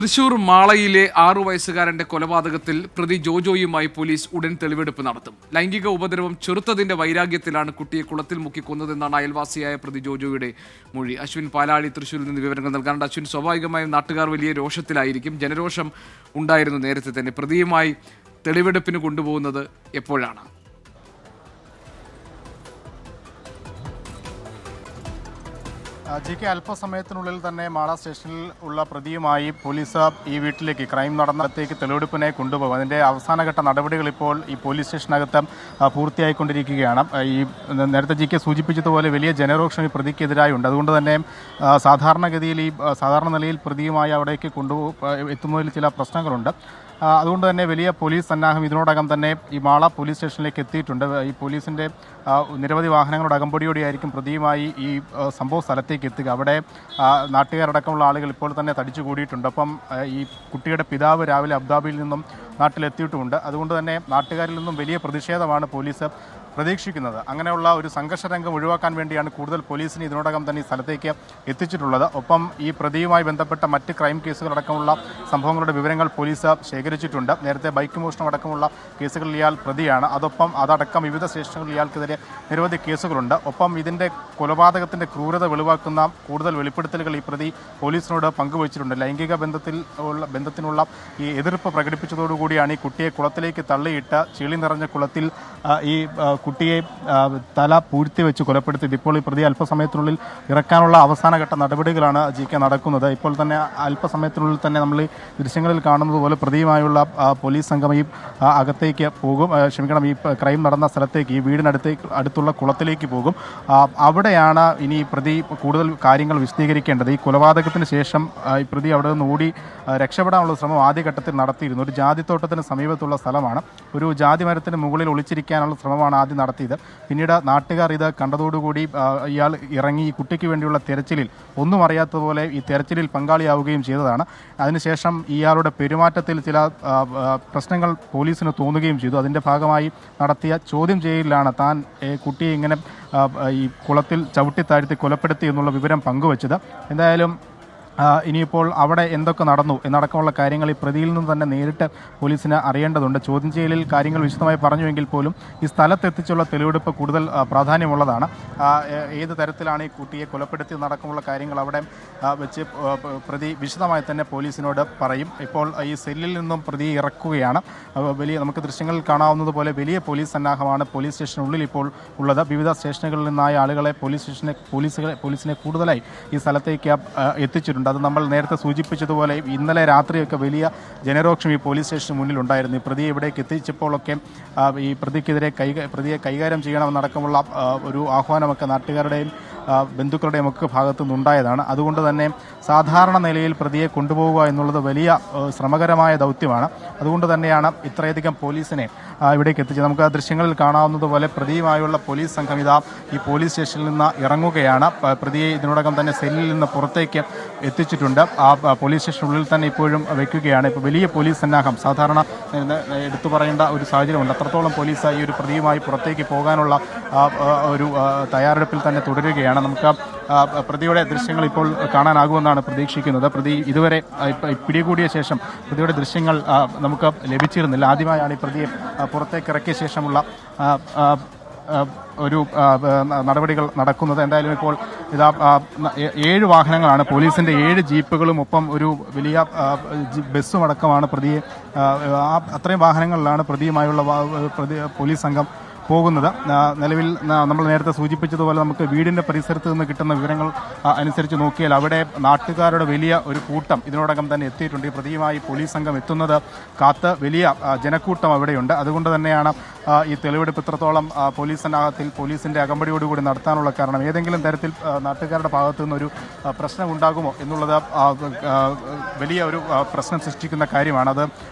തൃശൂർ മാളയിലെ 6 വയസ്സുകാരന്റെ കൊലപാതകത്തിൽ പ്രതി ജോജോയുമായി പോലീസ് ഉടൻ തെളിവെടുപ്പ് നടത്തും. ലൈംഗിക ഉപദ്രവം ചെറുത്തതിന്റെ വൈരാഗ്യത്തിലാണ് കുട്ടിയെ കുളത്തിൽ മുക്കി കൊന്നതെന്നാണ് അയൽവാസിയായ പ്രതി ജോജോയുടെ മൊഴി. അശ്വിൻ പാലാഴി തൃശൂരിൽ നിന്ന് വിവരങ്ങൾ നൽകാറുണ്ട്. അശ്വിൻ, സ്വാഭാവികമായും നാട്ടുകാർ വലിയ രോഷത്തിലായിരിക്കും. ജനരോഷം ഉണ്ടായിരുന്നു നേരത്തെ തന്നെ. പ്രതിയുമായി തെളിവെടുപ്പിന് കൊണ്ടുപോകുന്നത് എപ്പോഴാണ്? ജി.കെ. അല്പസമയത്തിനുള്ളിൽ തന്നെ മാള സ്റ്റേഷനിൽ ഉള്ള പ്രതിയുമായി പോലീസ് ഈ വീട്ടിലേക്ക്, ക്രൈം നടന്നിടത്തേക്ക് തെളിവെടുപ്പിനെ കൊണ്ടുപോകും. അതിൻ്റെ അവസാനഘട്ട നടപടികൾ ഇപ്പോൾ ഈ പോലീസ് സ്റ്റേഷനകത്ത് പൂർത്തിയായിക്കൊണ്ടിരിക്കുകയാണ്. ഈ നേരത്തെ ജി.കെ. സൂചിപ്പിച്ചതുപോലെ വലിയ ജനരോഷം ഈ പ്രതിക്കെതിരായുണ്ട്. അതുകൊണ്ട് തന്നെ സാധാരണഗതിയിൽ സാധാരണ നിലയിൽ പ്രതിയുമായി അവിടേക്ക് എത്തുന്നതിൽ ചില പ്രശ്നങ്ങളുണ്ട്. അതുകൊണ്ട് തന്നെ വലിയ പോലീസ് സന്നാഹം ഇതിനോടകം തന്നെ ഈ മാള പോലീസ് സ്റ്റേഷനിലേക്ക് എത്തിയിട്ടുണ്ട്. ഈ പോലീസിൻ്റെ നിരവധി വാഹനങ്ങളുടെ അകമ്പടിയോടെയായിരിക്കും പ്രതിയുമായി ഈ സംഭവ സ്ഥലത്തേക്ക് എത്തുക. അവിടെ നാട്ടുകാരടക്കമുള്ള ആളുകൾ ഇപ്പോൾ തന്നെ തടിച്ചു കൂടിയിട്ടുണ്ട്. അപ്പം ഈ കുട്ടിയുടെ പിതാവ് രാവിലെ അബുദാബിയിൽ നിന്നും നാട്ടിലെത്തിയിട്ടുമുണ്ട്. അതുകൊണ്ട് തന്നെ നാട്ടുകാരിൽ നിന്നും വലിയ പ്രതിഷേധമാണ് പോലീസ് പ്രതീക്ഷിക്കുന്നത്. അങ്ങനെയുള്ള ഒരു സംഘർഷരംഗം ഒഴിവാക്കാൻ വേണ്ടിയാണ് കൂടുതൽ പോലീസിനെ ഇതിനോടകം തന്നെ ഈ സ്ഥലത്തേക്ക് എത്തിച്ചിട്ടുള്ളത്. ഒപ്പം ഈ പ്രതിയുമായി ബന്ധപ്പെട്ട മറ്റ് ക്രൈം കേസുകളടക്കമുള്ള സംഭവങ്ങളുടെ വിവരങ്ങൾ പോലീസ് ശേഖരിച്ചിട്ടുണ്ട്. നേരത്തെ ബൈക്ക് മോഷണം അടക്കമുള്ള കേസുകളിൽ ഇയാൾ പ്രതിയാണ്. അതടക്കം വിവിധ സ്റ്റേഷനുകളിൽ ഇയാൾക്കെതിരെ നിരവധി കേസുകളുണ്ട്. ഒപ്പം ഇതിൻ്റെ കൊലപാതകത്തിൻ്റെ ക്രൂരത വെളിവാക്കുന്ന കൂടുതൽ വെളിപ്പെടുത്തലുകൾ ഈ പ്രതി പോലീസിനോട് പങ്കുവച്ചിട്ടുണ്ട്. ലൈംഗിക ബന്ധത്തിനുള്ള ഈ എതിർപ്പ് പ്രകടിപ്പിച്ചതോടുകൂടിയാണ് ഈ കുട്ടിയെ കുളത്തിലേക്ക് തള്ളിയിട്ട് ചെളി നിറഞ്ഞ കുളത്തിൽ ഈ കുട്ടിയെ തല പൂഴ്ത്തി വെച്ച് കൊലപ്പെടുത്തിയത്. ഇപ്പോൾ ഈ പ്രതി അല്പസമയത്തിനുള്ളിൽ ഇറക്കാനുള്ള അവസാനഘട്ട നടപടികളാണ് ജി.കെ. നടക്കുന്നത്. ഇപ്പോൾ തന്നെ അല്പസമയത്തിനുള്ളിൽ തന്നെ നമ്മൾ ഈ ദൃശ്യങ്ങളിൽ കാണുന്നത് പോലെ പ്രതിയുമായുള്ള പോലീസ് സംഘം ഈ അകത്തേക്ക് പോകും. ഈ ക്രൈം നടന്ന സ്ഥലത്തേക്ക്, ഈ അടുത്തുള്ള കുളത്തിലേക്ക് പോകും. അവിടെയാണ് ഇനി പ്രതി കൂടുതൽ കാര്യങ്ങൾ വിശദീകരിക്കേണ്ടത്. ഈ കൊലപാതകത്തിന് ശേഷം ഈ പ്രതി അവിടെ നിന്ന് ഓടി രക്ഷപ്പെടാനുള്ള ശ്രമം ആദ്യഘട്ടത്തിൽ നടത്തിയിരുന്നു. ഒരു ജാതിത്തോട്ടത്തിന് സമീപത്തുള്ള സ്ഥലമാണ്. ഒരു ജാതി മരത്തിന് മുകളിൽ ഒളിച്ചിരിക്കാനുള്ള ശ്രമമാണ് ആദ്യം നടത്തിയത്. പിന്നീട് നാട്ടുകാർ ഇത് കണ്ടതോടുകൂടി ഇയാൾ ഇറങ്ങി ഈ കുട്ടിക്ക് വേണ്ടിയുള്ള തെരച്ചിലിൽ ഒന്നും അറിയാത്തതുപോലെ ഈ തെരച്ചിലിൽ പങ്കാളിയാവുകയും ചെയ്തതാണ്. അതിനുശേഷം ഇയാളുടെ പെരുമാറ്റത്തിൽ ചില പ്രശ്നങ്ങൾ പോലീസിന് തോന്നുകയും ചെയ്തു. അതിൻ്റെ ഭാഗമായി നടത്തിയ ചോദ്യം ചെയ്യലിലാണ് താൻ കുട്ടിയെ ഇങ്ങനെ ഈ കുളത്തിൽ ചവിട്ടിത്താഴ്ത്തി കൊലപ്പെടുത്തി എന്നുള്ള വിവരം പങ്കുവച്ചത്. എന്തായാലും ഇനിയിപ്പോൾ അവിടെ എന്തൊക്കെ നടന്നു എന്നടക്കമുള്ള കാര്യങ്ങൾ ഈ പ്രതിയിൽ നിന്ന് തന്നെ നേരിട്ട് പോലീസിന് അറിയേണ്ടതുണ്ട്. ചോദ്യം ചെയ്യലിൽ കാര്യങ്ങൾ വിശദമായി പറഞ്ഞുവെങ്കിൽ പോലും ഈ സ്ഥലത്തെത്തിച്ചുള്ള തെളിവെടുപ്പ് കൂടുതൽ പ്രാധാന്യമുള്ളതാണ്. ഏത് തരത്തിലാണ് ഈ കുട്ടിയെ കൊലപ്പെടുത്തി നടക്കമുള്ള കാര്യങ്ങൾ അവിടെ വെച്ച് പ്രതി വിശദമായി തന്നെ പോലീസിനോട് പറയും. ഇപ്പോൾ ഈ സെല്ലിൽ നിന്നും പ്രതി ഇറക്കുകയാണ്. നമുക്ക് ദൃശ്യങ്ങളിൽ കാണാവുന്നതുപോലെ വലിയ പോലീസ് സന്നാഹമാണ് പോലീസ് സ്റ്റേഷനുള്ളിൽ ഇപ്പോൾ ഉള്ളത്. വിവിധ സ്റ്റേഷനുകളിൽ നിന്നായ ആളുകളെ പോലീസിനെ കൂടുതലായി ഈ സ്ഥലത്തേക്ക് എത്തിച്ചിട്ടുണ്ട്. അത് നമ്മൾ നേരത്തെ സൂചിപ്പിച്ചതുപോലെ ഇന്നലെ രാത്രിയൊക്കെ വലിയ ജനരോക്ഷം ഈ പോലീസ് സ്റ്റേഷന് മുന്നിലുണ്ടായിരുന്നു. ഈ പ്രതിയെ ഇവിടേക്ക് എത്തിച്ചപ്പോഴൊക്കെ ഈ പ്രതിയെ കൈകാര്യം ചെയ്യണമെന്നടക്കമുള്ള ഒരു ആഹ്വാനമൊക്കെ നാട്ടുകാരുടെയും ബന്ധുക്കളുടെയും ഒക്കെ ഭാഗത്തു നിന്നുണ്ടായതാണ്. അതുകൊണ്ട് തന്നെ സാധാരണ നിലയിൽ പ്രതിയെ കൊണ്ടുപോവുക എന്നുള്ളത് വലിയ ശ്രമകരമായ ദൗത്യമാണ്. അതുകൊണ്ട് തന്നെയാണ് ഇത്രയധികം പോലീസിനെ ഇവിടേക്ക് എത്തിച്ചത്. നമുക്ക് ആ ദൃശ്യങ്ങളിൽ കാണാവുന്നതുപോലെ പ്രതിയുമായുള്ള പോലീസ് സംഘം ഈ പോലീസ് സ്റ്റേഷനിൽ നിന്ന് ഇറങ്ങുകയാണ്. പ്രതിയെ ഇതിനോടകം തന്നെ സെല്ലിൽ നിന്ന് പുറത്തേക്ക് എത്തിച്ചിട്ടുണ്ട്. ആ പോലീസ് സ്റ്റേഷനുള്ളിൽ തന്നെ ഇപ്പോഴും വയ്ക്കുകയാണ്. ഇപ്പോൾ വലിയ പോലീസ് സന്നാഹം സാധാരണ എടുത്തു പറയേണ്ട ഒരു സാഹചര്യമുണ്ട്. അത്രത്തോളം പോലീസ് ഈ ഒരു പ്രതിയുമായി പുറത്തേക്ക് പോകാനുള്ള ഒരു തയ്യാറെടുപ്പിൽ തന്നെ തുടരുകയാണ്. നമുക്ക് പ്രതിയുടെ ദൃശ്യങ്ങൾ ഇപ്പോൾ കാണാനാകുമെന്നാണ് പ്രതീക്ഷിക്കുന്നത്. പ്രതി ഇതുവരെ പിടികൂടിയ ശേഷം പ്രതിയുടെ ദൃശ്യങ്ങൾ നമുക്ക് ലഭിച്ചിരുന്നില്ല. ആദ്യമായാണ് ഈ പ്രതിയെ പുറത്തേക്ക് ഇറക്കിയ ശേഷമുള്ള ഒരു നടപടികൾ നടക്കുന്നത്. എന്തായാലും ഇപ്പോൾ 7 വാഹനങ്ങളാണ്, പോലീസിൻ്റെ 7 ജീപ്പുകളും ഒപ്പം ഒരു വലിയ ബസ്സും അടക്കമാണ് പ്രതിയെ അത്രയും വാഹനങ്ങളിലാണ് പ്രതിയുമായുള്ള പോലീസ് സംഘം പോകുന്നത്. നിലവിൽ നമ്മൾ നേരത്തെ സൂചിപ്പിച്ചതുപോലെ നമുക്ക് വീടിൻ്റെ പരിസരത്ത് നിന്ന് കിട്ടുന്ന വിവരങ്ങൾ അനുസരിച്ച് നോക്കിയാൽ അവിടെ നാട്ടുകാരുടെ വലിയ ഒരു കൂട്ടം ഇതിനോടകം തന്നെ എത്തിയിട്ടുണ്ട്. ഈ പ്രതിയുമായി പോലീസ് സംഘം എത്തുന്നത് കാത്ത് വലിയ ജനക്കൂട്ടം അവിടെയുണ്ട്. അതുകൊണ്ട് തന്നെയാണ് ഈ തെളിവെടുപ്പ് ഇത്രത്തോളം പോലീസ് സന്നാഹത്തിൽ പോലീസിൻ്റെ അകമ്പടിയോടുകൂടി നടത്താനുള്ള കാരണം. ഏതെങ്കിലും തരത്തിൽ നാട്ടുകാരുടെ ഭാഗത്തു നിന്നൊരു പ്രശ്നം ഉണ്ടാകുമോ എന്നുള്ളത് വലിയ ഒരു പ്രശ്നം സൃഷ്ടിക്കുന്ന കാര്യമാണ്. അത്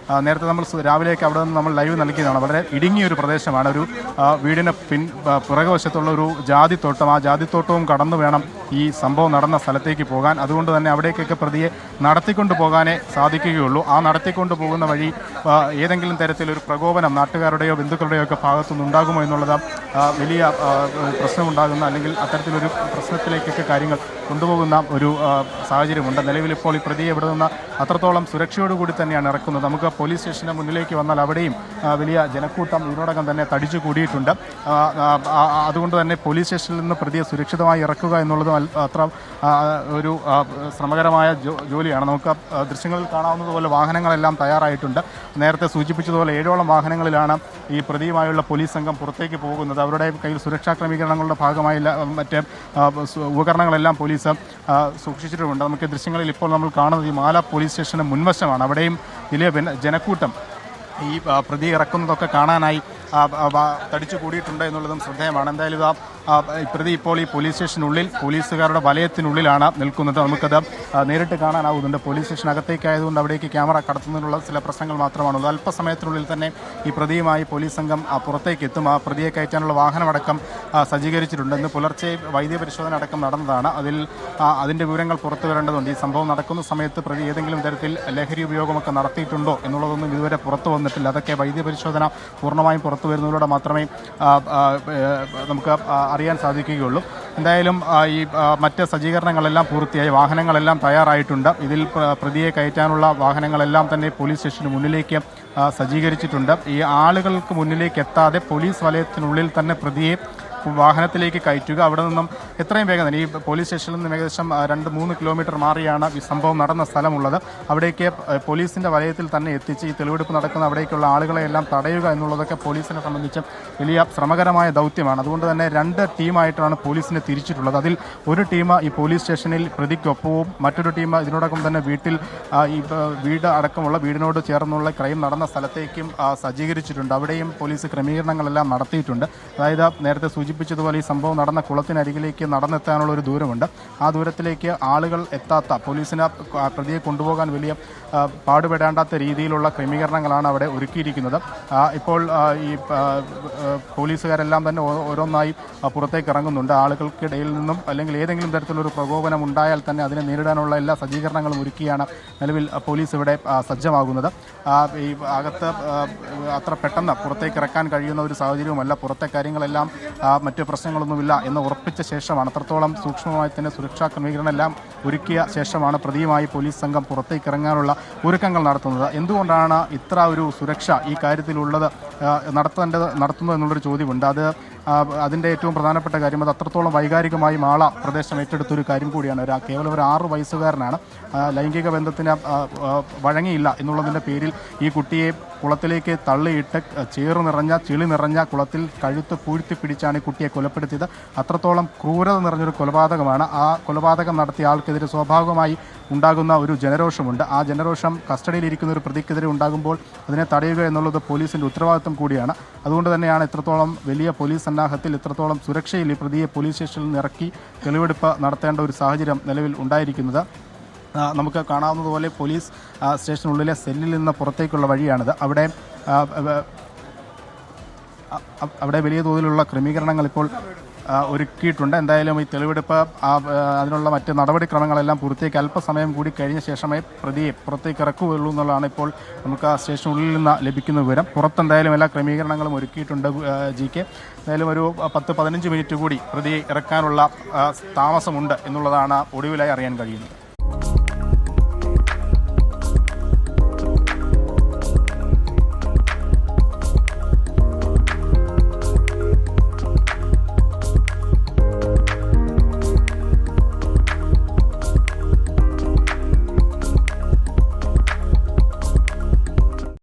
നേരത്തെ നമ്മൾ രാവിലെയൊക്കെ അവിടെ നിന്ന് നമ്മൾ ലൈവ് നൽകിയതാണ്. വളരെ ഇടുങ്ങിയൊരു പ്രദേശമാണ്. ഒരു വീടിന് പുറകുവശത്തുള്ള ഒരു ജാതിത്തോട്ടം, ആ ജാതിത്തോട്ടവും കടന്നു വേണം ഈ സംഭവം നടന്ന സ്ഥലത്തേക്ക് പോകാൻ. അതുകൊണ്ട് തന്നെ അവിടേക്കൊക്കെ പ്രതിയെ നടത്തിക്കൊണ്ട് പോകാനേ സാധിക്കുകയുള്ളൂ. ആ നടത്തിക്കൊണ്ട് പോകുന്ന വഴി ഏതെങ്കിലും തരത്തിലൊരു പ്രകോപനം നാട്ടുകാരുടെയോ ബന്ധുക്കളുടെയോ ഒക്കെ ഭാഗത്തുനിന്ന് ഉണ്ടാകുമോ എന്നുള്ളത് വലിയ പ്രശ്നമുണ്ടാകുന്ന അല്ലെങ്കിൽ അത്തരത്തിലൊരു പ്രശ്നത്തിലേക്കൊക്കെ കാര്യങ്ങൾ കൊണ്ടുപോകുന്ന ഒരു സാഹചര്യമുണ്ട്. നിലവിലിപ്പോൾ ഈ പ്രതിയെ ഇവിടെ നിന്ന് അത്രത്തോളം സുരക്ഷയോടുകൂടി തന്നെയാണ് ഇറക്കുന്നത്. നമുക്ക് പോലീസ് സ്റ്റേഷന് മുന്നിലേക്ക് വന്നാൽ അവിടെയും വലിയ ജനക്കൂട്ടം ഇതിനോടകം തന്നെ തടിച്ചു കൂടിയിട്ടുണ്ട്. അതുകൊണ്ട് തന്നെ പോലീസ് സ്റ്റേഷനിൽ നിന്ന് പ്രതിയെ സുരക്ഷിതമായി ഇറക്കുക എന്നുള്ളതും അത്ര ഒരു ശ്രമകരമായ ജോലിയാണ്. നമുക്ക് ദൃശ്യങ്ങളിൽ കാണാവുന്നതുപോലെ വാഹനങ്ങളെല്ലാം തയ്യാറായിട്ടുണ്ട്. നേരത്തെ സൂചിപ്പിച്ചതുപോലെ 7ഓളം വാഹനങ്ങളിലാണ് ഈ പ്രതിയുമായുള്ള പോലീസ് സംഘം പുറത്തേക്ക് പോകുന്നത്. അവരുടെ കയ്യിൽ സുരക്ഷാ ക്രമീകരണങ്ങളുടെ ഭാഗമായി മറ്റ് ഉപകരണങ്ങളെല്ലാം പോലീസ് സൂക്ഷിച്ചിട്ടുമുണ്ട്. നമുക്ക് ദൃശ്യങ്ങളിൽ ഇപ്പോൾ നമ്മൾ കാണുന്നത് ഈ മാല പോലീസ് സ്റ്റേഷന് മുൻവശമാണ്. അവിടെയും വലിയ ജനക്കൂട്ടം ഈ പ്രതിയെ ഇറക്കുന്നതൊക്കെ കാണാനായി തടിച്ചു കൂടിയിട്ടുണ്ട് എന്നുള്ളതും ശ്രദ്ധേയമാണ്. എന്തായാലും പ്രതി ഇപ്പോൾ ഈ പോലീസ് സ്റ്റേഷനുള്ളിൽ പോലീസുകാരുടെ വലയത്തിനുള്ളിലാണ് നിൽക്കുന്നത്. നമുക്കത് നേരിട്ട് കാണാനാവുന്നുണ്ട്. പോലീസ് സ്റ്റേഷനകത്തേക്കായതുകൊണ്ട് അവിടേക്ക് ക്യാമറ കടത്തുന്നതിനുള്ള ചില പ്രശ്നങ്ങൾ മാത്രമാണുള്ളത്. അല്പസമയത്തിനുള്ളിൽ തന്നെ ഈ പ്രതിയുമായി പോലീസ് സംഘം പുറത്തേക്ക് എത്തും. ആ പ്രതിയെ കയറ്റാനുള്ള വാഹനമടക്കം സജ്ജീകരിച്ചിട്ടുണ്ട്. ഇന്ന് പുലർച്ചെ വൈദ്യപരിശോധന അടക്കം നടന്നതാണ്. അതിൻ്റെ വിവരങ്ങൾ പുറത്തു വരേണ്ടതുണ്ട്. ഈ സംഭവം നടക്കുന്ന സമയത്ത് പ്രതി ഏതെങ്കിലും തരത്തിൽ ലഹരി ഉപയോഗമൊക്കെ നടത്തിയിട്ടുണ്ടോ എന്നുള്ളതൊന്നും ഇതുവരെ പുറത്തു വന്നിട്ടില്ല. അതൊക്കെ വൈദ്യപരിശോധന പൂർണ്ണമായും പുറത്തു വരുന്നതിലൂടെ മാത്രമേ നമുക്ക് അറിയാൻ സാധിക്കുകയുള്ളൂ. എന്തായാലും ഈ മറ്റ് സജ്ജീകരണങ്ങളെല്ലാം പൂർത്തിയായി, വാഹനങ്ങളെല്ലാം തയ്യാറായിട്ടുണ്ട്. ഇതിൽ പ്രതിയെ കയറ്റാനുള്ള വാഹനങ്ങളെല്ലാം തന്നെ പോലീസ് സ്റ്റേഷന് മുന്നിലേക്ക് സജ്ജീകരിച്ചിട്ടുണ്ട്. ഈ ആളുകൾക്ക് മുന്നിലേക്ക് എത്താതെ പോലീസ് വലയത്തിനുള്ളിൽ തന്നെ പ്രതിയെ വാഹനത്തിലേക്ക് കയറ്റുക. അവിടെ നിന്നും എത്രയും വേഗം തന്നെ ഈ പോലീസ് സ്റ്റേഷനിൽ നിന്നും ഏകദേശം 2-3 കിലോമീറ്റർ മാറിയാണ് ഈ സംഭവം നടന്ന സ്ഥലമുള്ളത്. അവിടേക്ക് പോലീസിൻ്റെ വലയത്തിൽ തന്നെ എത്തിച്ച് ഈ തെളിവെടുപ്പ് നടക്കുന്ന അവിടേക്കുള്ള ആളുകളെയെല്ലാം തടയുക എന്നുള്ളതൊക്കെ പോലീസിനെ സംബന്ധിച്ച് വലിയ ശ്രമകരമായ ദൗത്യമാണ്. അതുകൊണ്ട് തന്നെ 2 ടീമായിട്ടാണ് പോലീസിനെ തിരിച്ചിട്ടുള്ളത്. അതിൽ ഒരു ടീം ഈ പോലീസ് സ്റ്റേഷനിൽ പ്രതിക്കൊപ്പവും മറ്റൊരു ടീം ഇതിനോടൊപ്പം തന്നെ ഈ വീട് അടക്കമുള്ള വീടിനോട് ചേർന്നുള്ള ക്രൈം നടന്ന സ്ഥലത്തേക്കും സജ്ജീകരിച്ചിട്ടുണ്ട്. അവിടെയും പോലീസ് ക്രമീകരണങ്ങളെല്ലാം നടത്തിയിട്ടുണ്ട്. അതായത് നേരത്തെ സൂചിപ്പിച്ചതുപോലെ ഈ സംഭവം നടന്ന കുളത്തിനരികിലേക്ക് നടന്നെത്താനുള്ള ഒരു ദൂരമുണ്ട്. ആ ദൂരത്തിലേക്ക് ആളുകൾ എത്താത്ത, പോലീസിന് പ്രതിയെ കൊണ്ടുപോകാൻ വലിയ പാടുപെടേണ്ടാത്ത രീതിയിലുള്ള ക്രമീകരണങ്ങളാണ് അവിടെ ഒരുക്കിയിരിക്കുന്നത്. ഇപ്പോൾ ഈ പോലീസുകാരെല്ലാം തന്നെ ഓരോന്നായി പുറത്തേക്ക് ഇറങ്ങുന്നുണ്ട്. ആളുകൾക്കിടയിൽ നിന്നും അല്ലെങ്കിൽ ഏതെങ്കിലും തരത്തിലൊരു പ്രകോപനം ഉണ്ടായാൽ തന്നെ അതിനെ നേരിടാനുള്ള എല്ലാ സജ്ജീകരണങ്ങളും ഒരുക്കിയാണ് നിലവിൽ പോലീസ് ഇവിടെ സജ്ജമാകുന്നത്. ഈ അകത്ത് അത്ര പെട്ടെന്ന് പുറത്തേക്ക് ഇറക്കാൻ കഴിയുന്ന ഒരു സാഹചര്യവുമല്ല. പുറത്തെ കാര്യങ്ങളെല്ലാം മറ്റ് പ്രശ്നങ്ങളൊന്നുമില്ല എന്ന് ഉറപ്പിച്ച ശേഷമാണ്, അത്രത്തോളം സൂക്ഷ്മമായി തന്നെ സുരക്ഷാ ക്രമീകരണം എല്ലാം ഒരുക്കിയ ശേഷമാണ് പ്രതിയുമായി പോലീസ് സംഘം പുറത്തേക്ക് ഇറങ്ങാനുള്ള ഒരുക്കങ്ങൾ നടത്തുന്നത്. എന്തുകൊണ്ടാണ് ഇത്ര ഒരു സുരക്ഷ ഈ കാര്യത്തിലുള്ളത് നടത്തുന്നത് എന്നുള്ളൊരു ചോദ്യമുണ്ട്. അതിൻ്റെ ഏറ്റവും പ്രധാനപ്പെട്ട കാര്യം അത് അത്രത്തോളം വൈകാരികമായി മാള പ്രദേശം ഏറ്റെടുത്തൊരു കാര്യം കൂടിയാണ്. കേവലം ഒരു 6 വയസ്സുകാരനാണ്. ലൈംഗിക ബന്ധത്തിന് വഴങ്ങിയില്ല എന്നുള്ളതിൻ്റെ പേരിൽ ഈ കുട്ടിയെ കുളത്തിലേക്ക് തള്ളിയിട്ട് ചെളി നിറഞ്ഞ കുളത്തിൽ കഴുത്ത് പൂഴ്ത്തി പിടിച്ചാണ് ഈ കുട്ടിയെ കൊലപ്പെടുത്തിയത്. അത്രത്തോളം ക്രൂരത നിറഞ്ഞൊരു കൊലപാതകമാണ്. ആ കൊലപാതകം നടത്തിയ ആൾക്കെതിരെ സ്വാഭാവികമായി ഉണ്ടാകുന്ന ഒരു ജനരോഷമുണ്ട്. ആ ജനരോഷം കസ്റ്റഡിയിലിരിക്കുന്ന ഒരു പ്രതിക്കെതിരെ ഉണ്ടാകുമ്പോൾ അതിനെ തടയുക എന്നുള്ളത് പോലീസിൻ്റെ ഉത്തരവാദിത്വം കൂടിയാണ്. അതുകൊണ്ട് തന്നെയാണ് ഇത്രത്തോളം വലിയ പോലീസ് സന്നാഹത്തിൽ ഇത്രത്തോളം സുരക്ഷയിൽ ഈ പ്രതിയെ പോലീസ് സ്റ്റേഷനിൽ നിന്ന് ഇറക്കി തെളിവെടുപ്പ് നടത്തേണ്ട ഒരു സാഹചര്യം നിലവിൽ ഉണ്ടായിരിക്കുന്നത്. നമുക്ക് കാണാവുന്നതുപോലെ പോലീസ് സ്റ്റേഷനുള്ളിലെ സെല്ലിൽ നിന്ന് പുറത്തേക്കുള്ള വഴിയാണിത്. അവിടെ വലിയ തോതിലുള്ള ക്രമീകരണങ്ങൾ ഇപ്പോൾ ഒരുക്കിയിട്ടുണ്ട്. എന്തായാലും ഈ തെളിവെടുപ്പ് അതിനുള്ള മറ്റ് നടപടിക്രമങ്ങളെല്ലാം പൂർത്തിയാക്കി അല്പസമയം കൂടി കഴിഞ്ഞ ശേഷമേ പ്രതിയെ പുറത്തേക്ക് ഇറക്കുകയുള്ളൂ എന്നുള്ളതാണ് ഇപ്പോൾ നമുക്ക് ആ സ്റ്റേഷനുള്ളിൽ നിന്ന് ലഭിക്കുന്ന വിവരം. പുറത്തെന്തായാലും എല്ലാ ക്രമീകരണങ്ങളും ഒരുക്കിയിട്ടുണ്ട്. എന്തായാലും ഒരു 10-15 മിനിറ്റ് കൂടി പ്രതിയെ ഇറക്കാനുള്ള താമസമുണ്ട് എന്നുള്ളതാണ് ഒടുവിലായി അറിയാൻ കഴിയുന്നത്.